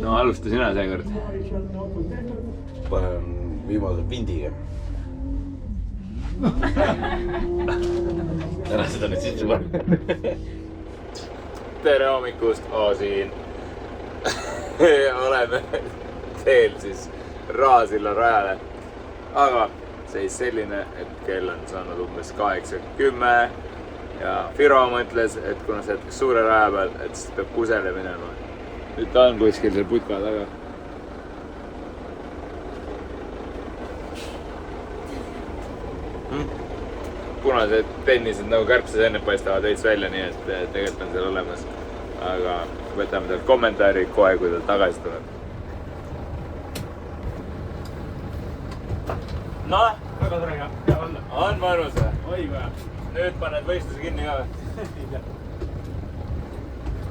No alusta sina seekord. Panen viimase pindiga. Ära seda nüüd sisse pane. Tere hommikust, siin oleme teel siis Raasilla rajale. Aga seis selline, et kell on saanud umbes 8:10 ja Firo mõtles, et kuna see jätaks suure raja peal, et siis peab kusele minema. Nüüd ta on kuskil seal putka taga. Kuna see tennised nagu kärbses enne paistavad veits välja, nii et tegelikult on seal olemas. Aga võtame tal kommentaari kohe, kui ta tagasi tuleb. Noh, väga tore ja olla. On mõnus või? Oi väga. Nüüd paned võistluse kinni ka või?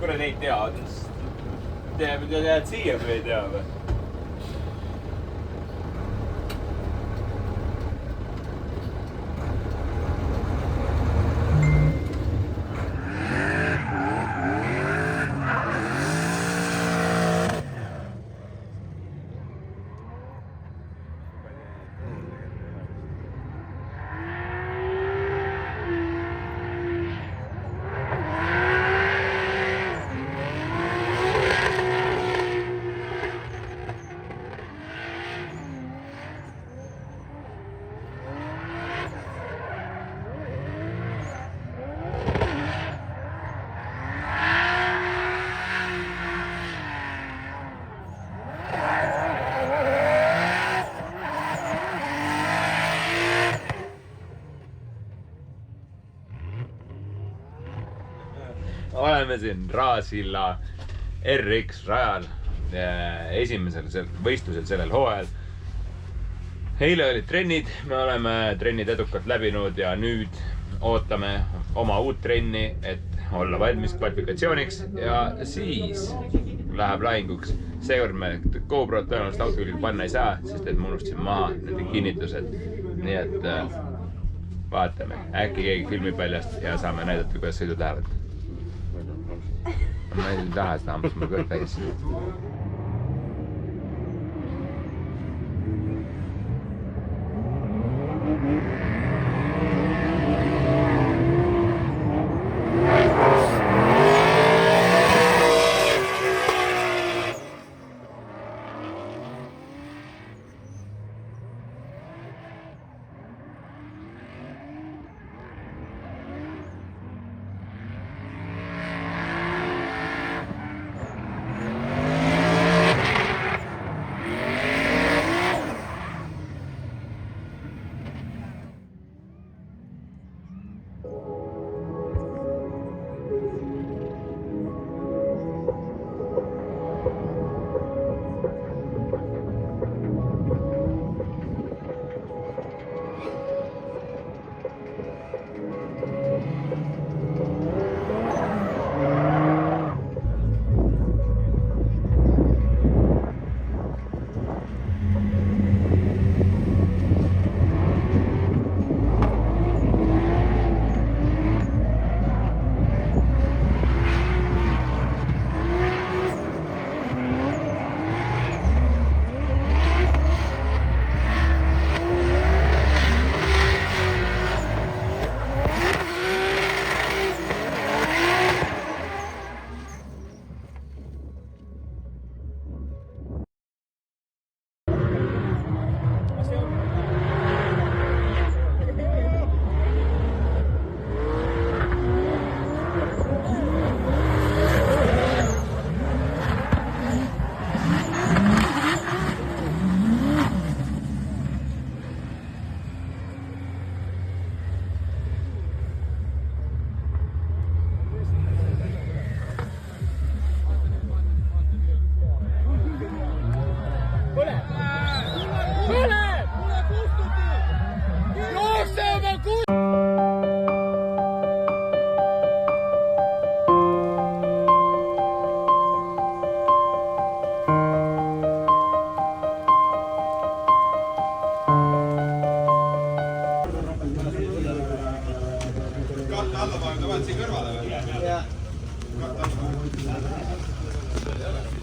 Kuna neid tead, jääd siia või ei tea või? Oleme siin Raasilla RX rajal esimesel võistlusel sellel hooajal. Eile olid trennid, me oleme trennid edukalt läbinud ja nüüd ootame oma uut trenni, et olla valmis kvalifikatsiooniks ja siis läheb lahinguks. Seekord me GoPro tõenäoliselt auto külge panna ei saa, sest et ma unustasin maha nende kinnitused. Nii et vaatame, äkki keegi filmib väljast ja saame näidata, kuidas sõidud lähevad. Ma ei taha seda hambus, mul kõht täis.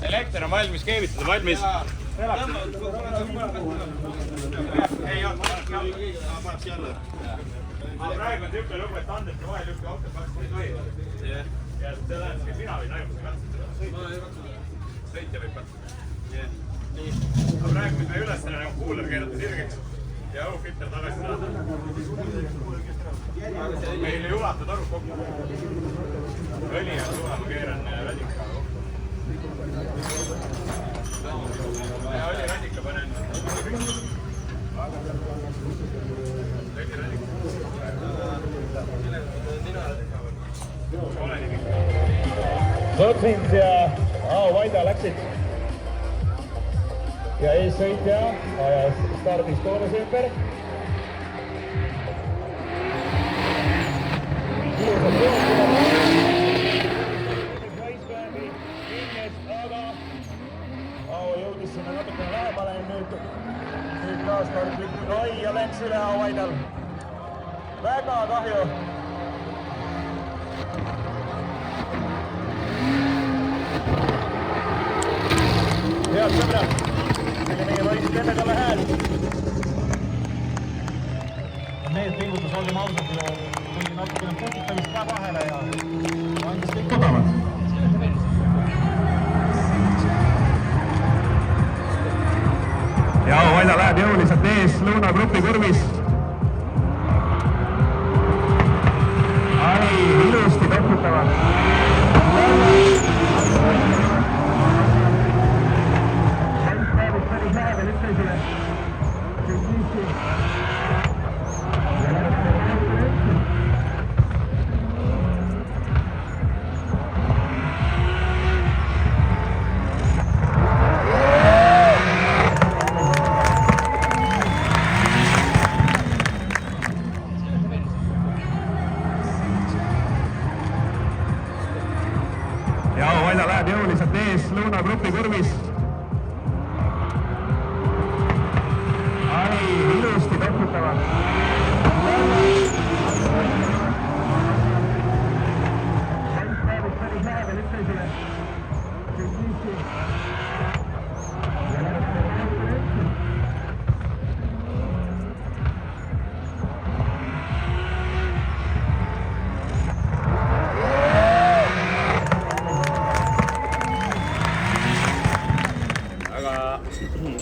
Elekter on valmis, keevitada valmis. Praegu on tüüpe lugu, et andete vahel üks auto kaks ei tohi. Ja see tähendab, et mina võin ainult katsuda. Sõitja võib katsuda. Aga praegu, mis me ülesanne nagu kuuler keerata sirgeks ja õhufilter tagasi saada. Meil ei ulata toru kokku. Õli on suva, ma keeran radika kokku. Ja õli radika panen. Õli radika. Sõtsins ja Vaida läksid. Ja eessõitja ajas stardis koonuse ümber. Ilusad jooksuvad. Aga Aavo jõudis sinna natukene lähemale nüüd taas kord lükkud. Oi ja lenks üle Vaidal. Väga kahju. Head sõbrad, mille meie poisid teeme talle hääl. Need pingutus, olgem ausad, tuli natukene putitamist ka vahele ja andis kõik odavad. Ja Vaida läheb jõuliselt ees lõunagrupi kurvis. Ai, ilusti toputavad. Vaida läheb jõuliselt ees lõunagrupi kurvis. Ai, ilusti toputavad.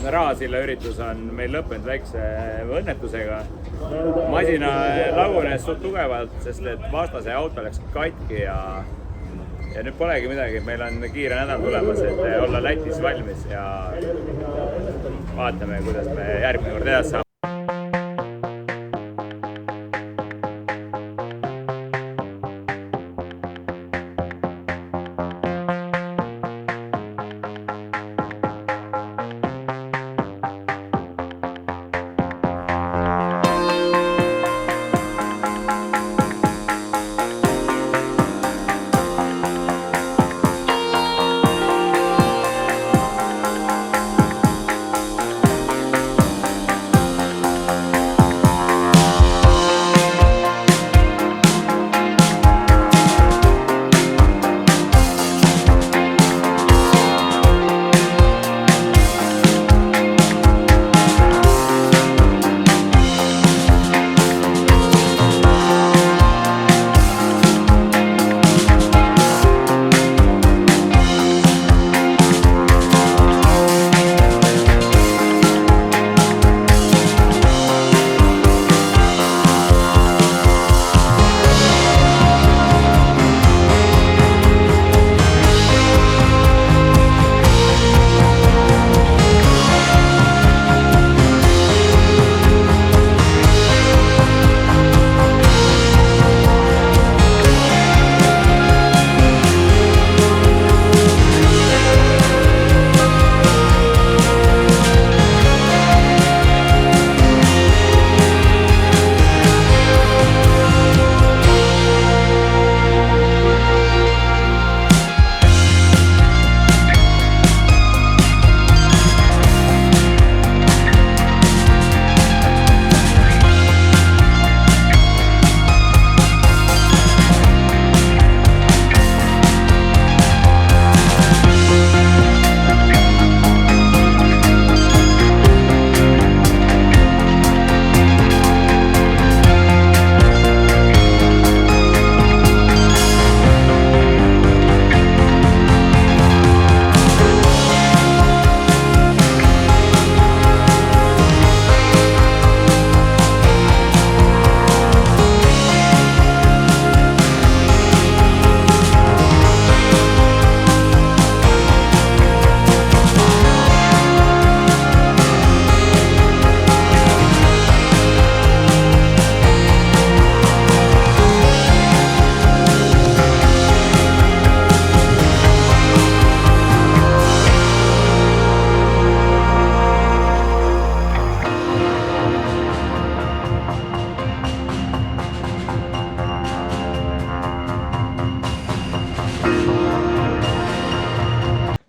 Raasilla üritus on meil lõppenud väikse õnnetusega. Masina lagunes suht tugevalt, sest et vastase auto läks katki ja nüüd polegi midagi. Meil on kiire nädal tulemas, et olla Lätis valmis ja vaatame, kuidas me järgmine kord edasi saame.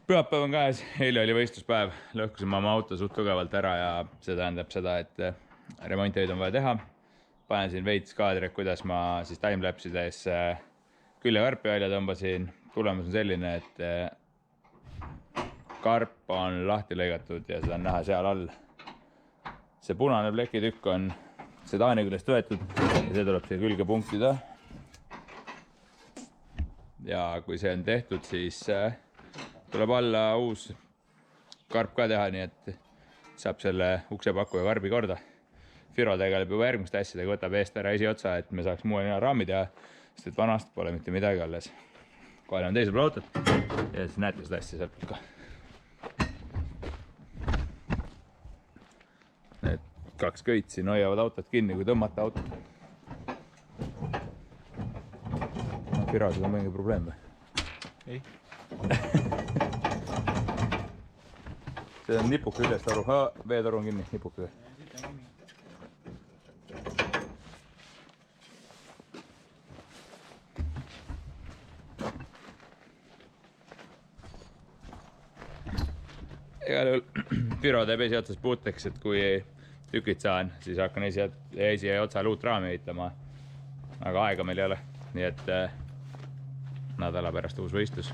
Pühapäev on käes, eile oli võistluspäev, lõhkusime oma auto suht tugevalt ära ja see tähendab seda, et remontijaid on vaja teha. Panen siin veits kaadrit, kuidas ma siis timelapsides küljekarpi välja tõmbasin. Tulemus on selline, et karp on lahti lõigatud ja seda on näha seal all. See punane plekitükk on sedaani küljest võetud ja see tuleb siia külge punktida. Ja kui see on tehtud, siis tuleb alla uus karp ka teha, nii et saab selle uksepaku ja karbi korda. Firo tegeleb juba järgmiste asjadega, võtab eest ära esiotsa, et me saaks muu raami teha, sest et vanast pole mitte midagi alles. Kohe on teisel pool autot ja siis näete seda asja sealt ka. Need 2 köit siin hoiavad autot kinni, kui tõmmata autot. Firosil on mingi probleem või? Ei. See on nipuke üles toru, veetoru on kinni, nipuke. Igal juhul Firo teeb esiotsas puuteks, et kui tükid saan, siis hakkan esi otsa luut raami ehitama. Aga aega meil ei ole, nii et nädala pärast uus võistlus.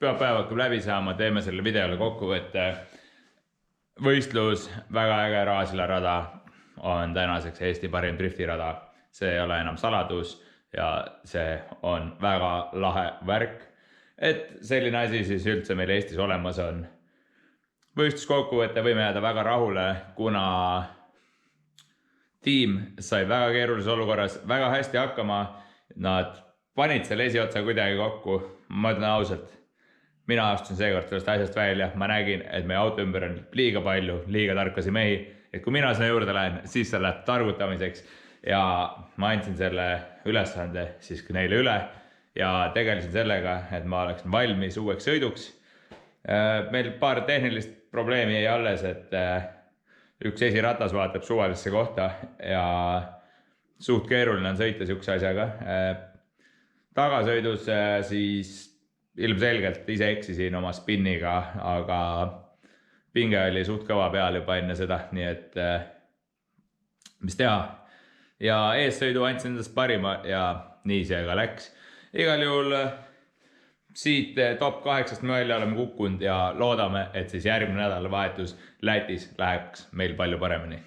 Pühapäev hakkab läbi saama, teeme selle videole kokkuvõtte. Võistlus, väga äge Raasila rada on tänaseks Eesti parim driftirada. See ei ole enam saladus ja see on väga lahe värk. Et selline asi siis üldse meil Eestis olemas on. Võistluskokkuvõtte võime jääda väga rahule, kuna tiim sai väga keerulises olukorras väga hästi hakkama. Nad panid selle esiotsa kuidagi kokku. Ma ütlen ausalt, mina astusin seekord sellest asjast välja. Ma nägin, et meie auto ümber on liiga palju, liiga tarkasi mehi. Et kui mina sinna juurde lähen, siis see läheb targutamiseks. Ja ma andsin selle ülesande siis neile üle. Ja tegelesin sellega, et ma oleksin valmis uueks sõiduks. Meil paar tehnilist probleemi jäi alles, et üks esiratas vaatab suvalisse kohta ja suht keeruline on sõita sihukese asjaga. Tagasõidus siis ilmselgelt ise eksisin oma spinniga, aga pinge oli suht kõva peal juba enne seda, nii et mis teha. Ja eessõidu andsin endast parima ja nii see ka läks. Igal juhul siit top 8 me välja oleme kukkunud ja loodame, et siis järgmine nädalavahetus Lätis läheks meil palju paremini.